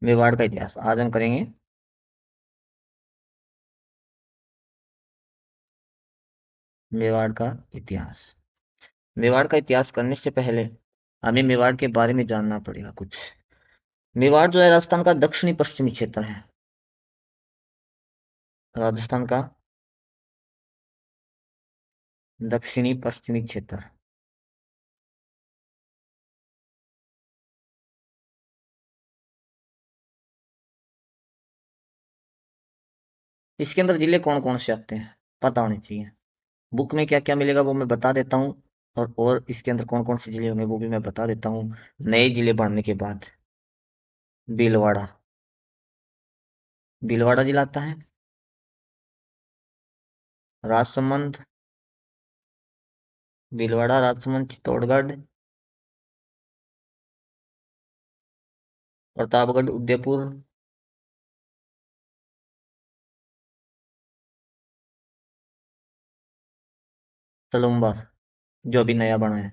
मेवाड़ का इतिहास आज हम करेंगे। मेवाड़ का इतिहास। मेवाड़ का इतिहास करने से पहले हमें मेवाड़ के बारे में जानना पड़ेगा कुछ। मेवाड़ जो है राजस्थान का दक्षिणी पश्चिमी क्षेत्र है। राजस्थान का दक्षिणी पश्चिमी क्षेत्र। इसके अंदर जिले कौन कौन से आते हैं पता होने चाहिए। बुक में क्या क्या मिलेगा वो मैं बता देता हूँ। और इसके अंदर कौन कौन से जिले होंगे वो भी मैं बता देता हूँ नए जिले बनने के बाद। भीलवाड़ा। भीलवाड़ा जिला आता है। राजसमंद। भीलवाड़ा, राजसमंद, चित्तौड़गढ़, प्रतापगढ़, उदयपुर, सलूम्बा जो अभी नया बना है।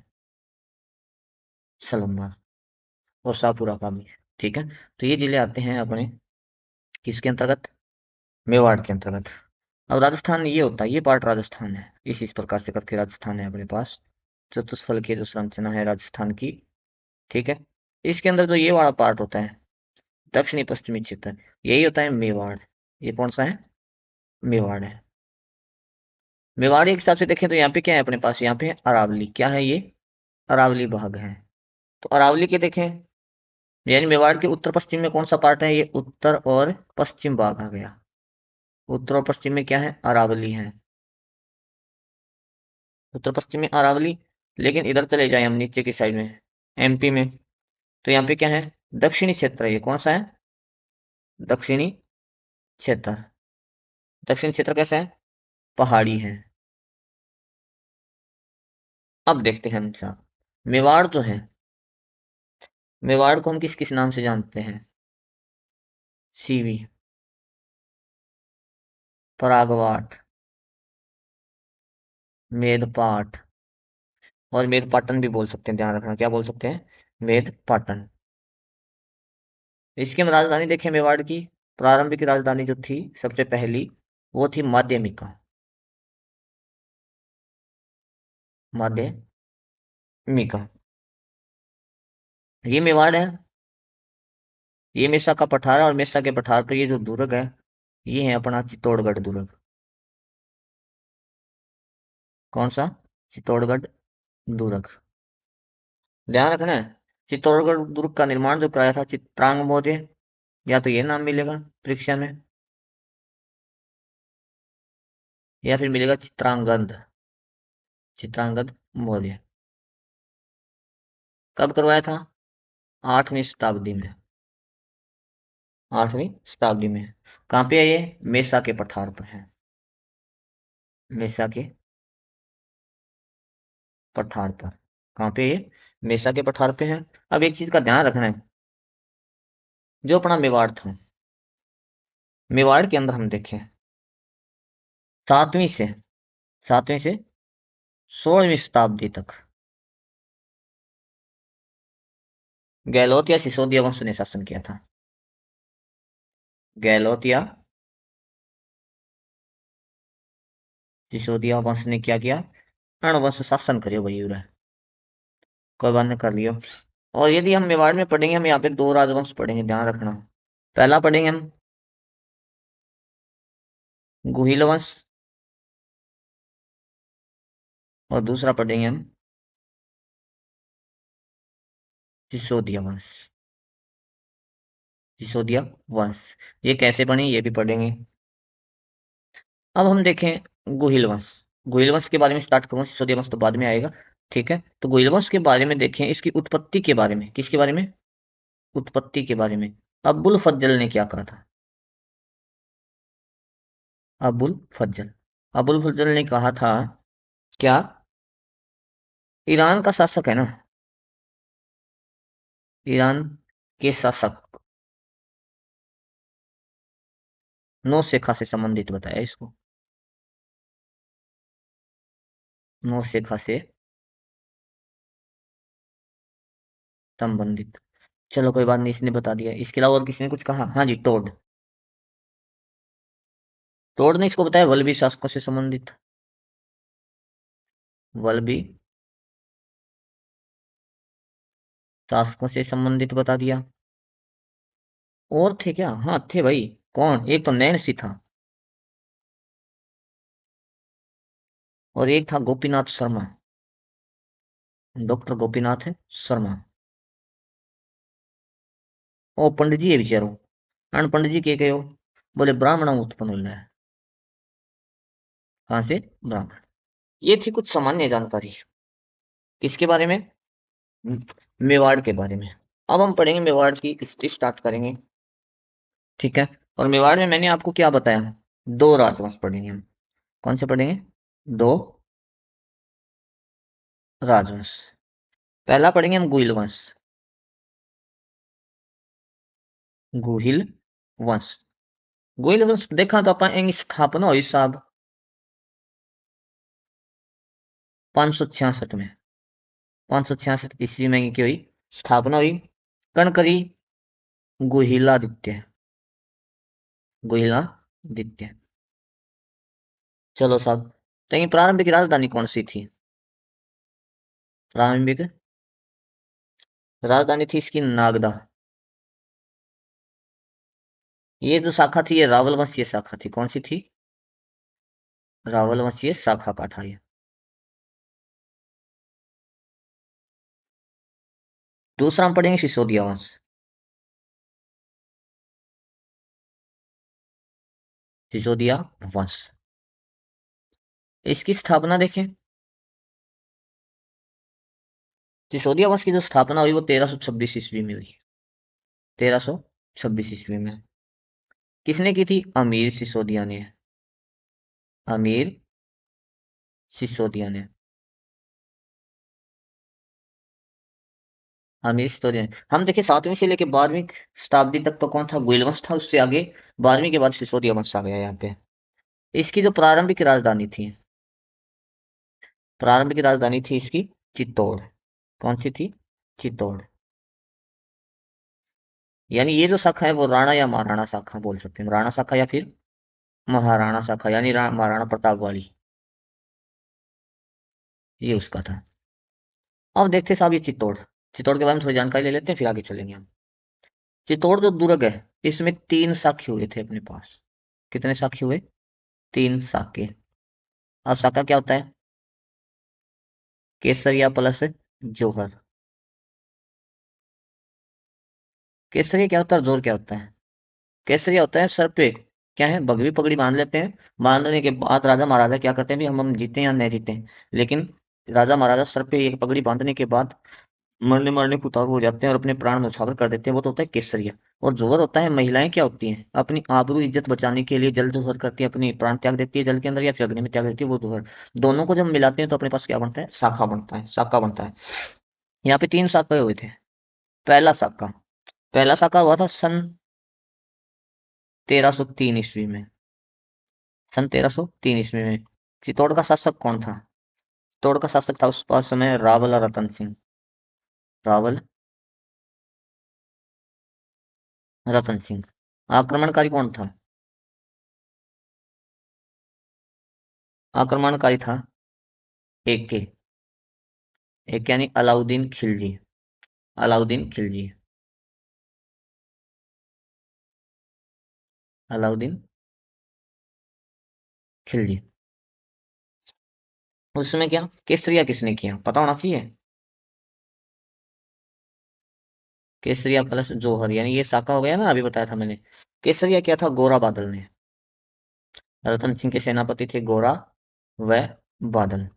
सलूम्बा और शाहपुरा का भी। ठीक है। तो ये जिले आते हैं अपने किसके अंतर्गत। मेवाड़ के अंतर्गत। अब राजस्थान ये होता है, ये पार्ट राजस्थान है। इस प्रकार से करके राजस्थान है अपने पास। चतुष्फल की जो संरचना है राजस्थान की। ठीक है। इसके अंदर जो ये वाला पार्ट होता है दक्षिणी पश्चिमी क्षेत्र, यही होता है मेवाड़। ये कौन सा है। मेवाड़ है। मेवाड़ के हिसाब से देखें तो यहाँ पे क्या है अपने पास, यहाँ पे अरावली। क्या है ये। अरावली भाग है। तो अरावली के देखें यानी मेवाड़ के उत्तर पश्चिम में कौन सा पार्ट है, ये उत्तर और पश्चिम भाग आ गया। उत्तर और पश्चिम में क्या है, अरावली है। उत्तर पश्चिम में अरावली। लेकिन इधर चले जाए हम नीचे की साइड में एमपी में, तो यहाँ पे क्या है, दक्षिणी क्षेत्र है। ये कौन सा है, दक्षिणी क्षेत्र। दक्षिणी क्षेत्र कैसा है, पहाड़ी है। अब देखते हैं हम साहब मेवाड़ जो है, मेवाड़ को हम किस किस नाम से जानते हैं। सीवी, परागवाट, मेदपाट और मेदपाटन भी बोल सकते हैं। ध्यान रखना क्या बोल सकते हैं, मेदपाटन। इसकी हम राजधानी देखें मेवाड़ की, प्रारंभिक राजधानी जो थी सबसे पहली वो थी माध्यमिका। माध्यमिका। ये मेवाड़ है। ये मेसा का पठार है और मेसा के पठार पर ये जो दुर्ग है ये है अपना चित्तौड़गढ़ दुर्ग। कौन सा, चित्तौड़गढ़ दुर्ग। ध्यान रखना है चित्तौड़गढ़ दुर्ग का निर्माण जो कराया था चित्रांग मौर्य, या तो ये नाम मिलेगा परीक्षा में या फिर मिलेगा चित्रांगद। चित्रांगद मौर्य। कब करवाया था, 8वीं शताब्दी में। 8वीं शताब्दी में। कहाँ पे है ये, मेसा के पठार पर है। मेसा के पठार पर। कहाँ पे ये, मेसा के पठार पे है। अब एक चीज का ध्यान रखना है, जो अपना मेवाड़ था, मेवाड़ के अंदर हम देखें सातवीं से सातवीं से 16वीं शताब्दी तक गहलोत या सिसोदिया वंश ने शासन किया था। गहलोत या सिसोदिया वंश ने क्या किया, अणवंश शासन करे वही रहा। कोई बात नहीं कर लियो। और यदि हम मेवाड़ में पढ़ेंगे, हम यहाँ पे दो राजवंश पढ़ेंगे, ध्यान रखना। पहला पढ़ेंगे हम गुहिल वंश और दूसरा पढ़ेंगे हम सिसोदिया वंश। सिसोदिया वंश ये कैसे बने ये भी पढ़ेंगे। अब हम देखें गुहिल वंश। गुहिल वंश के बारे में स्टार्ट करूँ, सिसोदिया वंश तो बाद में आएगा। ठीक है। तो गुहिल वंश के बारे में देखें, इसकी उत्पत्ति के बारे में। किसके बारे में, उत्पत्ति के बारे में। अबुल फज्जल ने क्या कहा था, अबुल फज्जल। अबुल फज्जल ने कहा था क्या, ईरान का शासक है ना, ईरान के शासक नौशेखा से संबंधित बताया इसको। नौशेखा से संबंधित। चलो कोई बात नहीं, इसने बता दिया। इसके अलावा और किसी ने कुछ कहा? हाँ जी, टोड। टोड ने इसको बताया वल्लभी शासकों से संबंधित। वल्लभी शासकों से संबंधित बता दिया। और थे क्या? हाँ थे भाई। कौन? एक तो नैणसी था, और एक था गोपीनाथ शर्मा। डॉक्टर गोपीनाथ शर्मा। ओ पंडित जी है बेचारो। अन पंडित जी के कहो? बोले ब्राह्मण उत्पन्न हो है। कहाँ से? ब्राह्मण। ये थी कुछ सामान्य जानकारी। किसके बारे में? मेवाड़ के बारे में। अब हम पढ़ेंगे मेवाड़ की हिस्ट्री स्टार्ट करेंगे। ठीक है। और मेवाड़ में मैंने आपको क्या बताया? दो राजवंश पढ़ेंगे हम। कौन से पढ़ेंगे? दो राजवंश। पहला पढ़ेंगे हम गुहिल वंश। गुहिल वंश। गुहिल वंश देखा तो अपन स्थापना हुई साहब 566 में। 566 ईस्वी में इनकी हुई स्थापना हुई। कणकरी गुहिलादित्य। गुहिलादित्य। चलो साहब, तो ये प्रारंभिक राजधानी कौन सी थी? प्रारंभिक राजधानी थी इसकी नागदा। ये जो शाखा थी, ये रावल वंशीय शाखा थी। कौन सी थी? रावल वंशीय शाखा का था ये। दूसरा हम पढ़ेंगे सिसोदिया वंश। सिसोदिया वंश। इसकी स्थापना देखें। सिसोदिया वंश की जो स्थापना हुई वो 1326 ईस्वी में हुई। 1326 ईस्वी में। किसने की थी? अमीर सिसोदिया ने। अमीर सिसोदिया ने। अमीर सिसोदिया ने। हम देखें 7वीं से लेकर 12वीं शताब्दी तक तो कौन था? गुइल वंश था। उससे आगे 12वीं के बाद सिसोदिया वंश आ गया यहाँ पे। इसकी जो प्रारंभिक राजधानी थी, प्रारंभिक राजधानी थी इसकी चित्तौड़। कौन सी थी? चित्तौड़। यानी ये जो शाखा है वो राणा या महाराणा शाखा बोल सकते हैं। राणा शाखा या फिर महाराणा शाखा, यानी महाराणा प्रताप वाली। ये उसका था। अब देखते साहब ये चित्तौड़। चित्तौड़ के बारे में थोड़ी जानकारी ले लेते हैं, फिर आगे चलेंगे हम। चित्तौड़ जो दुर्ग है, इसमें 3 साखे हुए थे अपने पास। कितने साखे हुए? 3 साके। अब साका क्या होता है? केसरिया प्लस जौहर। केसरिया क्या होता है और जोर क्या होता है? केसरिया होता है सर पे क्या है, बगवी पगड़ी बांध लेते हैं। बांधने के बाद राजा महाराजा क्या करते हैं भी, हम जीते या नहीं जीते, लेकिन राजा महाराजा सर पे एक पगड़ी बांधने के बाद मरने मरने को उतारू हो जाते हैं और अपने प्राण न्यौछावर कर देते हैं। वो तो होता है केसरिया। और जोहर होता है, महिलाएं क्या होती हैं, अपनी आबरू इज्जत बचाने के लिए जल जोहर करती है, अपनी प्राण त्याग देती है जल के अंदर या फिर अग्नि में त्याग देती है, वो जोहर। दोनों को जब मिलाते हैं तो अपने पास क्या बनता है? शाखा बनता है, शाखा बनता है। यहाँ पे 3 शाखा हुए थे। पहला शाखा, पहला शाखा हुआ था सन 1303 ईस्वी में। सन 1303 ईस्वी में। चित्तौड़ का शासक कौन था? चित्तौड़ का शासक था उस पास समय रावल रतन सिंह। रावल रतन सिंह। आक्रमणकारी कौन था? आक्रमणकारी था एक के, एक यानी अलाउद्दीन खिलजी। अलाउद्दीन खिलजी। अलाउद्दीन खिलजी। उस समय क्या केसरिया किसने किया पता होना चाहिए। केसरिया प्लस जौहर, यानी ये साका हो गया ना, अभी बताया था मैंने। केसरिया क्या था? गोरा बादल ने। रतन सिंह के सेनापति थे गोरा व बादल।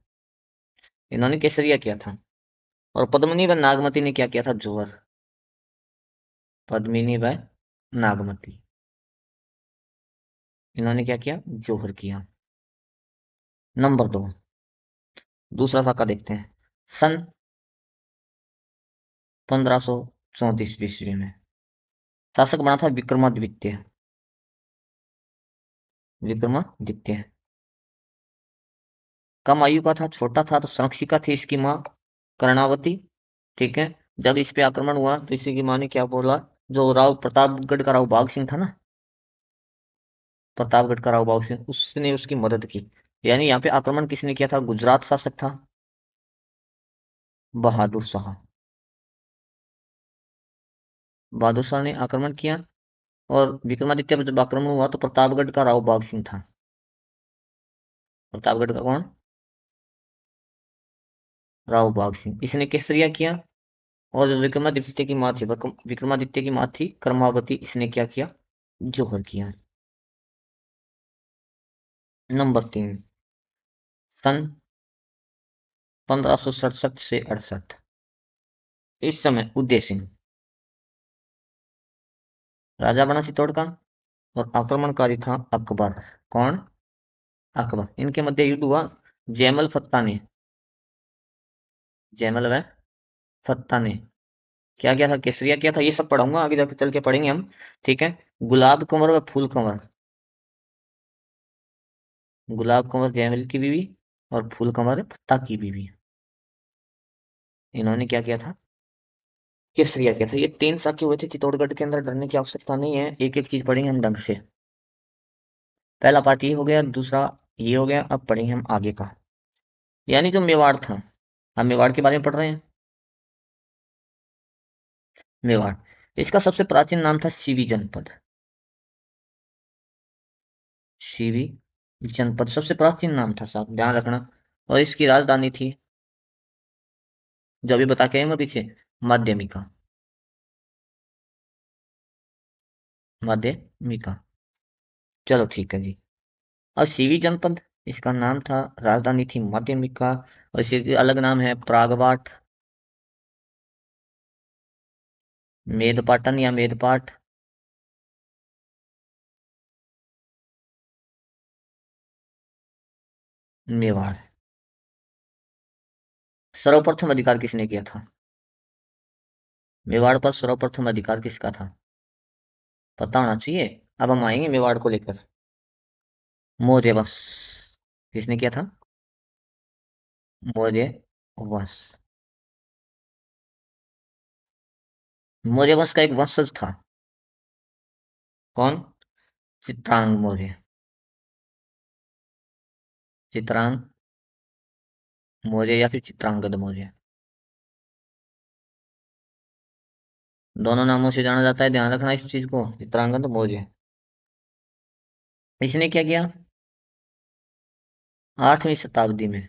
इन्होंने केसरिया किया था। और पद्मिनी व नागमती ने क्या किया था? जौहर। पद्मिनी व नागमती, इन्होंने क्या किया? जौहर किया। नंबर 2, दूसरा साका देखते हैं। सन 1534 ईस्वी में शासक बना था विक्रमादित्य। विक्रमादित्य कम आयु का था, छोटा था, तो संरक्षिका थी इसकी माँ कर्णावती। ठीक है। जब इस पे आक्रमण हुआ तो इसी की माँ ने क्या बोला, जो राव प्रतापगढ़ का राव बाघ सिंह था ना, प्रतापगढ़ का राव बाघ सिंह, उसने उसकी मदद की। यानी यहाँ पे आक्रमण किसने किया था, गुजरात शासक था बहादुर शाह। बहादुर शाह ने आक्रमण किया। और विक्रमादित्य पर जब आक्रमण हुआ तो प्रतापगढ़ का राव बाघ सिंह था। प्रतापगढ़ का कौन, राव बाघ सिंह, इसने केसरिया किया। और जो विक्रमादित्य की माँ थी, विक्रमादित्य की माँ थी कर्मावती, इसने क्या किया, जोहर किया। नंबर 3, सन 1567 से 68, इस समय उदय सिंह राजा बना चित्तौड़ का। और आक्रमणकारी था अकबर। कौन, अकबर। इनके मध्य युद्ध हुआ। जैमल फत्ता ने, जैमल व फत्ता ने क्या किया था, केसरिया किया था। ये सब पढ़ाऊंगा आगे जाके, चल के पढ़ेंगे हम। ठीक है। गुलाब कंवर व फूल कंवर, गुलाब कंवर जैमल की बीवी और फूल कंवर फत्ता की बीवी, इन्होंने क्या किया था, केसरिया किया था। ये 3 साके हुए थे चित्तौड़गढ़ के अंदर, डरने की आवश्यकता नहीं है, एक एक चीज पढ़ेंगे हम ढंग से। पहला पार्ट ये हो गया, दूसरा ये हो गया। अब पढ़ेंगे हम आगे का, यानी जो मेवाड़ था। हम मेवाड़ के बारे में पढ़ रहे हैं। मेवाड़, इसका सबसे प्राचीन नाम था सीवी जनपद। सीवी जनपद सबसे प्राचीन नाम था साहब, ध्यान रखना। और इसकी राजधानी थी, जो अभी बता के आए मैं पीछे, माध्यमिका, माध्यमिका। चलो ठीक है जी। और सीवी जनपद, इसका नाम था, राजधानी थी माध्यमिका। और इसके अलग नाम है प्रागवाट, मेदपाटन या मेदपाट, मेवाड़। सर्वप्रथम अधिकार किसने किया था, मेवाड़ पर सर्वप्रथम अधिकार किसका था, पता होना चाहिए। अब हम आएंगे मेवाड़ को लेकर। मौर्य वंश, किसने किया था, मौर्य वंश। मौर्य वंश का एक वंशज था, कौन, चित्रांग मौर्य। चित्रांग मौर्य या फिर चित्रांगद मौर्य, दोनों नामों से जाना जाता है, ध्यान रखना इस चीज को, चित्रांगद मौर्य। इसने क्या किया, 8वीं शताब्दी में,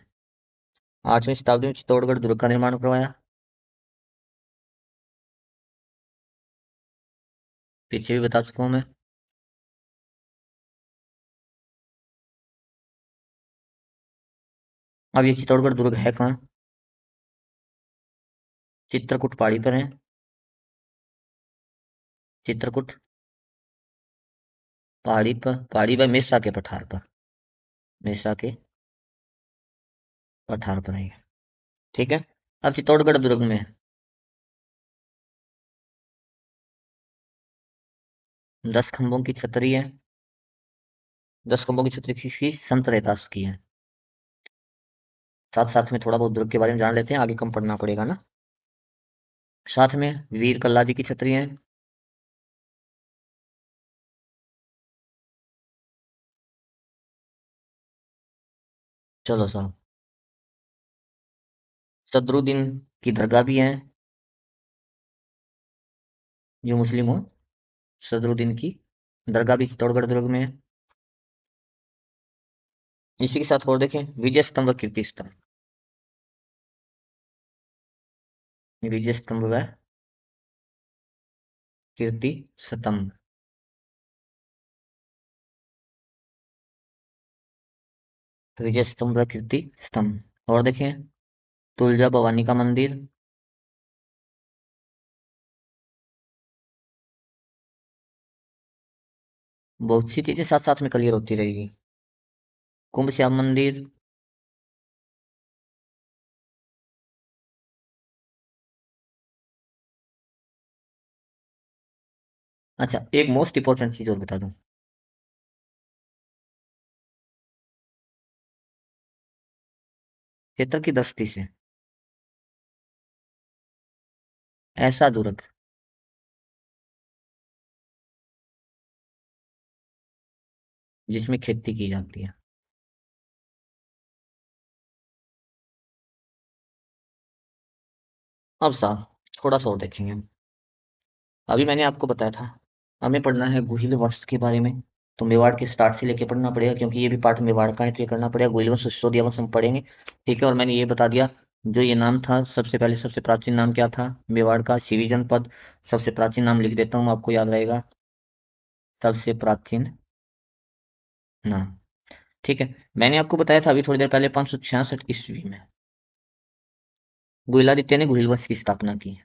8वीं शताब्दी में चित्तौड़गढ़ दुर्ग का निर्माण करवाया। पीछे भी बता चुका हूं मैं। अब ये चित्तौड़गढ़ दुर्ग है कहाँ, चित्रकूट पहाड़ी पर है। चित्रकूट पहाड़ी पर, पहाड़ी पर मेसा के पठार पर, मेसा के पठार पर है ये। ठीक है। अब चित्तौड़गढ़ दुर्ग में 10 खंभों की छतरी है। 10 खंभों की छतरी किसकी, संत रैदास की है। साथ साथ में थोड़ा बहुत दुर्ग के बारे में जान लेते हैं, आगे कम पढ़ना पड़ेगा ना। साथ में वीर कल्ला जी की छतरी है। चलो साहब, सदरुद्दीन की दरगाह भी है, जो मुस्लिम हो। सदरुद्दीन की दरगाह भी चित्तौड़गढ़ दुर्ग में है। इसी के साथ और देखें, विजय स्तंभ व कीर्ति स्तंभ, विजय स्तंभ व कीर्ति स्तंभ, विजय स्तंभ व कीर्ति स्तंभ। और देखें, तुलजा भवानी का मंदिर, बहुत सी चीजें साथ साथ में क्लियर होती रहेगी। कुंभ श्याम मंदिर, अच्छा एक मोस्ट इंपॉर्टेंट चीज और बता दूं, क्षेत्र की दृष्टि से ऐसा दुर्ग जिसमें खेती की जाती है। अब साहब थोड़ा सा और देखेंगे हम। अभी मैंने आपको बताया था हमें पढ़ना है गुहिल वंश के बारे में। तो मेवाड़ के स्टार्ट से लेके पढ़ना पड़ेगा क्योंकि ये भी पार्ट मेवाड़ का है, तो ये करना पड़ेगा। गुहिल वंश सिसोदिया वंश हम पढ़ेंगे, ठीक है। और मैंने ये बता दिया जो ये नाम था सबसे पहले, सबसे प्राचीन नाम क्या था मेवाड़ का, शिवी जनपद। सबसे प्राचीन नाम लिख देता हूँ, आपको याद रहेगा, सबसे प्राचीन नाम, ठीक है। मैंने आपको बताया था अभी थोड़ी देर पहले 566 ईस्वी में गुहिलादित्य ने गुहिल वंश की स्थापना की।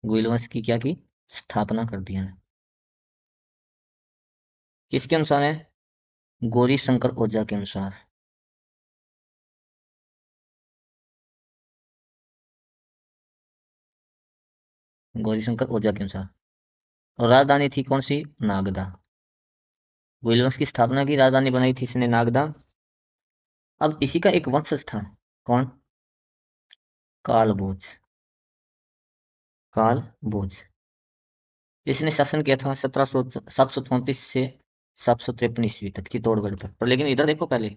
गुहिल वंश की क्या की स्थापना कर दिया है। किसके अनुसार है? गौरी शंकर ओझा के अनुसार। गौरी शंकर ओझा के अनुसार। और राजधानी थी कौन सी? नागदा। गुहिल वंश की स्थापना की राजधानी बनाई थी इसने नागदा। अब इसी का एक वंशज था। कौन? काल भोज। इसने शासन किया था 734 से 753 ईस्वी तक चित्तौड़गढ़ पर लेकिन इधर देखो पहले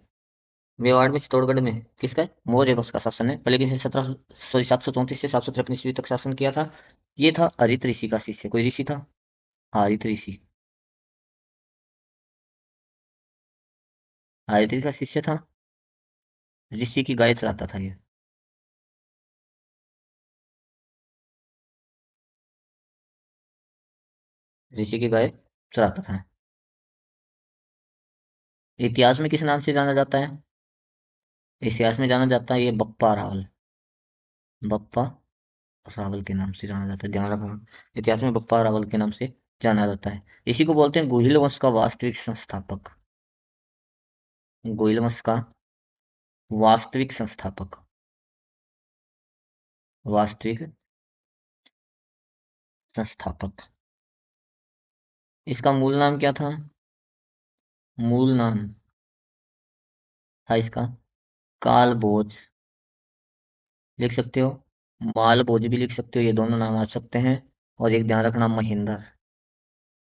मेवाड़ में, चित्तौड़गढ़ में किसका है? मौर्य वंश का शासन है। पर लेकिन इसने 734 से 753 ईस्वी तक शासन किया था। ये था हरित ऋषि का शिष्य। कोई ऋषि था? हरित ऋषि। हरित ऋषि का शिष्य था। ऋषि की गाय चराता था ये। ऋषि की गाय चराता था। इतिहास में किस नाम से जाना जाता है? इतिहास में जाना जाता है ये बप्पा रावल। बप्पा रावल के नाम से जाना जाता है, ध्यान रखना। इतिहास में बप्पा रावल के नाम से जाना जाता है। इसी को बोलते हैं गोहिल वंश का वास्तविक संस्थापक। गोहिल वंश का वास्तविक संस्थापक। वास्तविक संस्थापक। इसका मूल नाम क्या था? मूल नाम था इसका कालभोज। लिख सकते हो, मालभोज भी लिख सकते हो, ये दोनों नाम आ सकते हैं। और एक ध्यान रखना, महेंद्र।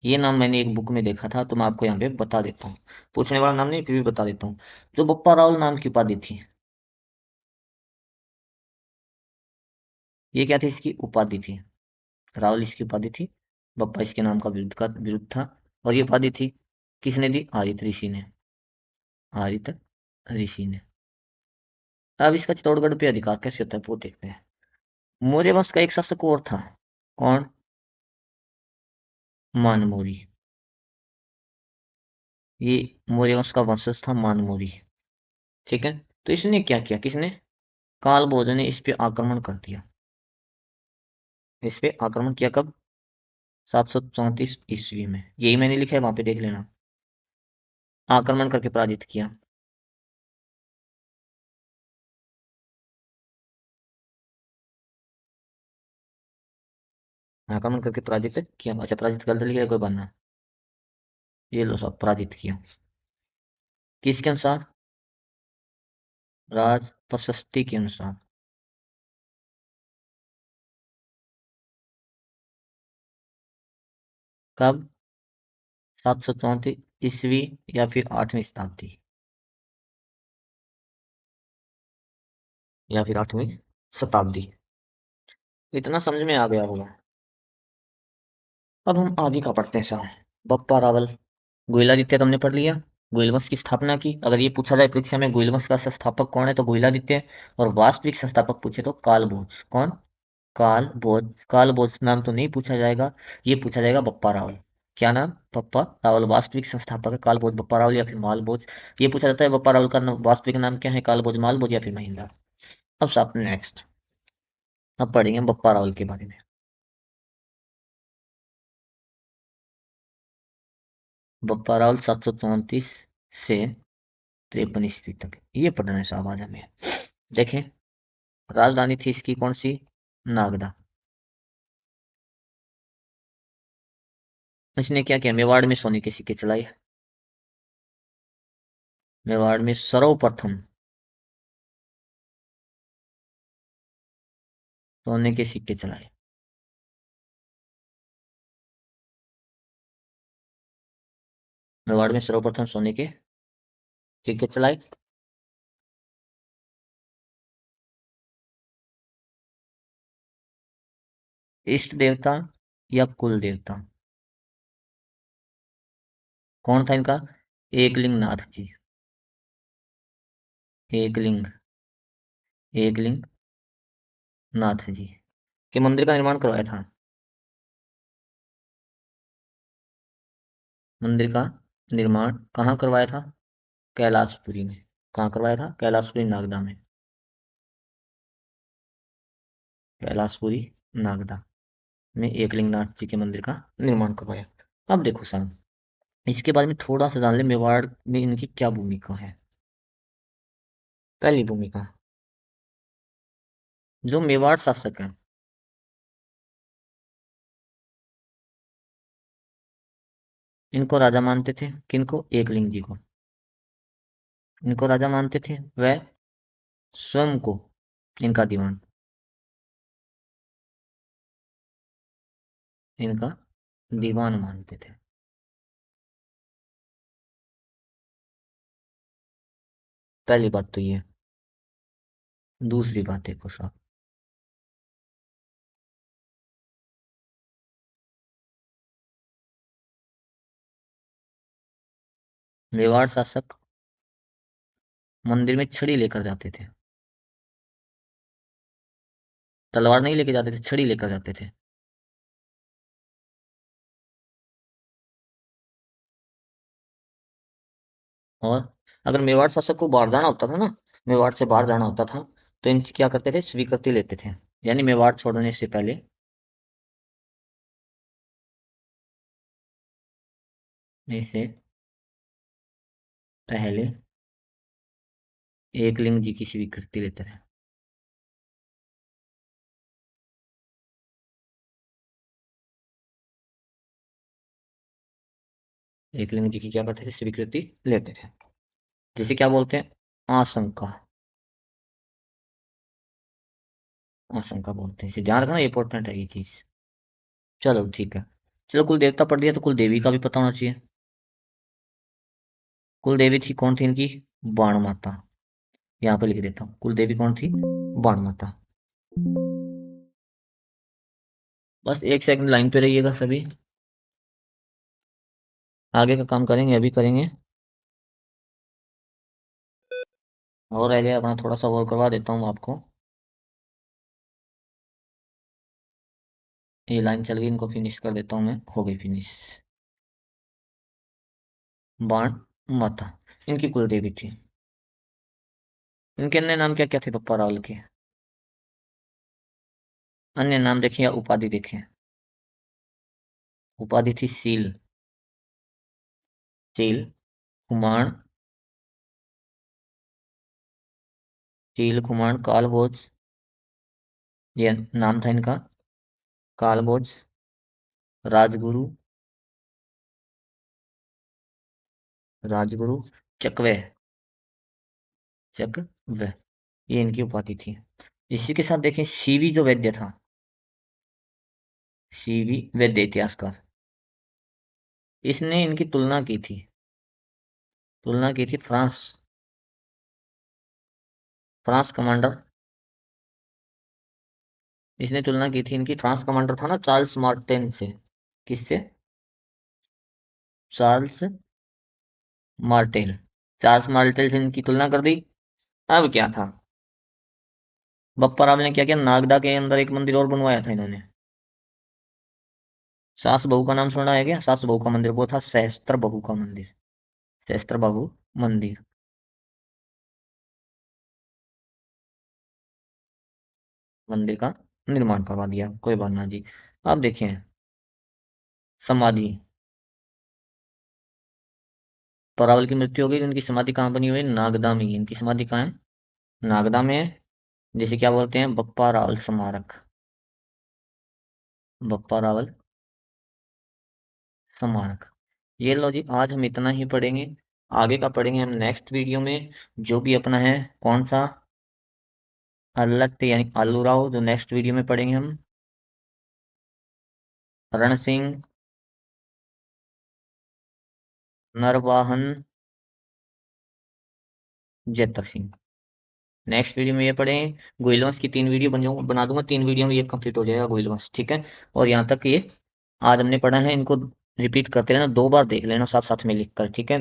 ये नाम मैंने एक बुक में देखा था तो मैं आपको यहाँ पे बता देता हूँ। पूछने वाला नाम नहीं, फिर भी बता देता हूँ। जो बप्पा रावल नाम की उपाधि थी, ये क्या थी? इसकी उपाधि थी। रावल इसकी उपाधि थी। बप्पा इसके नाम का विरुद्ध था। और ये उपाधि थी किसने दी? आदित ऋषि ने। आदित ऋषि ने। अब इसका चित्तौड़गढ़ पे अधिकार कैसे होता है वो देखते हैं। मौर्य वंश का एक शासक और था। कौन? मानमोरी। ये मौर्य वंश का वंशज था मानमोरी, ठीक है। तो इसने क्या किया? किसने? कालभोज ने इस पे आक्रमण कर दिया। इस पे आक्रमण किया कब? 734 ईस्वी में। यही मैंने लिखा है, वहां पे देख लेना। आक्रमण करके पराजित किया। आक्रमण करके पराजित किया। अच्छा, पराजित गलत लिखा है, कोई बनना। ये लो सब, पराजित किया। किसके अनुसार? राज प्रशस्ति के अनुसार। कब? 734 ईस्वी या फिर 8वीं शताब्दी, या फिर 8वीं शताब्दी। इतना समझ में आ गया होगा। अब हम आगे का पढ़ते हैं साहब। बप्पा रावल। गुहिलादित्य तुमने पढ़ लिया। गुहिल वंश की स्थापना की। अगर ये पूछा जाए परीक्षा में गुहिल वंश का संस्थापक कौन है तो गुहिलादित्य। और वास्तविक संस्थापक पूछे तो कालभोज। कौन? कालभोज। कालभोज नाम तो नहीं पूछा जाएगा, ये पूछा जाएगा बप्पा रावल। क्या नाम? बप्पा रावल। वास्तविक संस्थापक है कालभोज बप्पा रावल या फिर मालभोज। ये पूछा जाता है बप्पा रावल का वास्तविक नाम क्या है, कालभोज, मालभोज या फिर महिंद्रा। अब साहब नेक्स्ट, अब पढ़ेंगे बप्पा रावल के बारे में। बप्पा रावल 734 से 53 ईस्वी तक ये पढ़ना है साहब आज हमें। देखें, राजधानी थी इसकी कौन सी? नागदा। इसने क्या किया, मेवाड़ में सोने के सिक्के चलाए। मेवाड़ में सर्वप्रथम सोने के सिक्के चलाए। मेवाड़ में सर्वप्रथम सोने के सिक्के चलाए। इष्ट देवता या कुल देवता, कौन था इनका? एकलिंग नाथ जी। एकलिंग, एकलिंग नाथ जी के मंदिर का निर्माण करवाया था। मंदिर का निर्माण कहाँ करवाया था? कैलाशपुरी में। कहाँ करवाया था? कैलाशपुरी नागदा में। कैलाशपुरी नागदा में एकलिंग नाथ जी के मंदिर का निर्माण करवाया। अब देखो साहब, इसके बारे में थोड़ा सा जान ले, मेवाड़ में इनकी क्या भूमिका है। पहली भूमिका, जो मेवाड़ शासक है, इनको राजा मानते थे। किनको? एकलिंग जी को। इनको राजा मानते थे, वह स्वयं को इनका दीवान, इनका दीवान मानते थे। पहली बात तो ये। दूसरी बात देखो साहब, मेवाड़ शासक मंदिर में छड़ी लेकर जाते थे। तलवार नहीं लेके जाते थे, छड़ी लेकर जाते थे। और अगर मेवाड़ शासक को बाहर जाना होता था ना, मेवाड़ से बाहर जाना होता था, तो इनसे क्या करते थे? स्वीकृति लेते थे। यानी मेवाड़ छोड़ने से पहले, इससे पहले एकलिंग जी की स्वीकृति लेते थे। एकलिंग जी की क्या करते थे? स्वीकृति लेते थे। जिसे क्या बोलते हैं? आशंका। आशंका बोलते हैं। इसे ध्यान रखना, इंपॉर्टेंट है ये चीज। चलो ठीक है। चलो, कुल देवता पढ़ दिया, तो कुल देवी का भी पता होना चाहिए। कुल देवी थी, कौन थी इनकी? बाण माता। यहाँ पे लिख देता हूँ, कुल देवी कौन थी? बाण माता। बस एक सेकंड लाइन पे रहिएगा सभी, आगे का काम करेंगे, अभी करेंगे। और रह गया अपना, थोड़ा सा और करवा देता हूँ आपको। ये लाइन चल गई, इनको फिनिश कर देता हूँ मैं, हो गई फिनिश। बाण माता इनकी कुल देवी थी। इनके अन्य नाम क्या क्या थे पप्पा रावल के? अन्य नाम देखें या उपाधि देखें? उपाधि थी सील। सील कुमार, सील कुमार कालभोज, ये नाम था इनका। कालभोज, राजगुरु, राजगुरु चकवे, चकवे, ये इनकी उपाधि थी। इसी के साथ देखें सीवी जो वैद्य था, सीवी वैद्य इतिहासकार, इसने इनकी तुलना की थी। तुलना की थी फ्रांस, फ्रांस कमांडर, इसने तुलना की थी इनकी, फ्रांस कमांडर था ना चार्ल्स मार्टेन से। किससे? Charles Martel. चार्ल्स मार्टेल से इनकी तुलना कर दी। अब क्या था, बप्पा राव ने क्या किया? नागदा के अंदर एक मंदिर और बनवाया था इन्होंने। सास बहू का नाम सुना है क्या? सास बहू का मंदिर, वो था सहस्त्र बहू का मंदिर। सहस्त्र बहू मंदिर। मंदिर का निर्माण करवा दिया, कोई बात ना जी। अब देखें समाधि, परावल की मृत्यु हो गई, तो इनकी समाधि कहाँ बनी हुई है? नागदा में ही। इनकी समाधि कहाँ है? नागदा में है। जिसे क्या बोलते हैं? बप्पा रावल स्मारक। बप्पा रावल सम्मानक। ये लो जी, आज हम इतना ही पढ़ेंगे। आगे का पढ़ेंगे हम नेक्स्ट वीडियो में, जो भी अपना है कौन सा, अल्लट यानी आलू राव, जो नेक्स्ट वीडियो में पढ़ेंगे हम। रण सिंह, नरवाहन, जेतर सिंह। नेक्स्ट वीडियो में ये पढ़ें। गोइलवंश की 3 वीडियो बना दूंगा, 3 वीडियो में ये कंप्लीट हो जाएगा गोइलवंश, ठीक है। और यहाँ तक ये आज हमने पढ़ा है, इनको रिपीट करते रहना, 2 बार देख लेना साथ साथ में लिख कर, ठीक है।